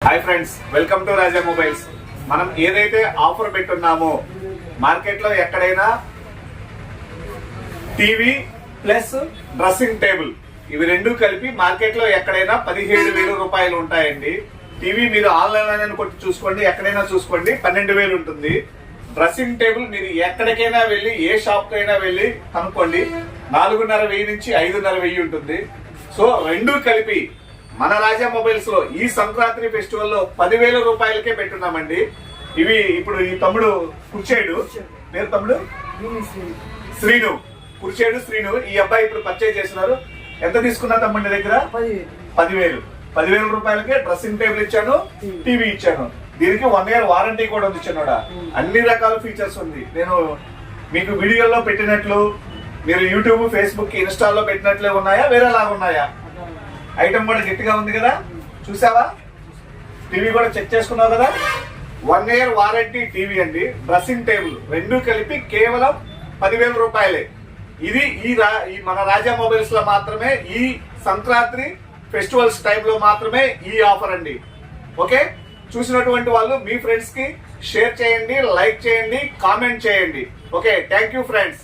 Hi friends, welcome to Raja mobiles. మనం ఏదైతే offer పెట్టున్నామో మార్కెట్లో ఎక్కడైనా టీవీ ప్లస్ డ్రెస్సింగ్ టేబుల్ ఇవి రెండు కలిపి మార్కెట్లో ఎక్కడైనా 17,000 రూపాయలు ఉంటాయండి. టీవీ మీరు ఆన్లైన్ అని కొట్టి చూసుకోండి, ఎక్కడైనా చూసుకోండి, 12,000 ఉంటుంది. డ్రెస్సింగ్ టేబుల్ మీరు ఎక్కడికైనా వెళ్ళి ఏ షాప్ కైనా వెళ్ళి కనుక్కోండి, 4,500 నుంచి 5,500 ఉంటుంది. సో రెండు కలిపి మన రాజా మొబైల్స్ లో ఈ సంక్రాంతి ఫెస్టివల్ లో 10,000 రూపాయలకే పెట్టున్నామండి. ఇవి ఇప్పుడు ఈ తమ్ముడు కుర్చేడు, పేరు తమ్ముడు శ్రీను, కుర్చేడు శ్రీను. ఈ అబ్బాయి ఇప్పుడు పర్చేజ్ చేస్తున్నారు. ఎంత తీసుకున్నా తమ్ముడి దగ్గర? 10,000 రూపాయలకే డ్రెస్సింగ్ టేబుల్ ఇచ్చాను, టీవీ ఇచ్చాను. దీనికి 1 year వారంటీ కూడా ఉంది చిన్నోడా. అన్ని రకాల ఫీచర్స్ ఉంది. నేను మీకు వీడియోలో పెట్టినట్లు మీరు యూట్యూబ్, ఫేస్బుక్, ఇన్స్టాల్లో పెట్టినట్లే ఉన్నాయా, వేరేలాగా ఉన్నాయా? ఐటమ్ కూడా గట్టిగా ఉంది కదా, చూసావా? టీవీ కూడా చెక్ చేసుకున్నావు కదా. 1 year వారంటీ టీవీ అండి, డ్రెస్సింగ్ టేబుల్ రెండు కలిపి కేవలం 10,000 రూపాయలే. ఇది ఈ మన రాజా మొబైల్స్ లో మాత్రమే, ఈ సంక్రాంతి ఫెస్టివల్స్ టైంలో మాత్రమే ఈ ఆఫర్ అండి. ఓకే, చూసినటువంటి వాళ్ళు మీ ఫ్రెండ్స్ కి షేర్ చేయండి, లైక్ చేయండి, కామెంట్ చేయండి. Okay, thank you friends.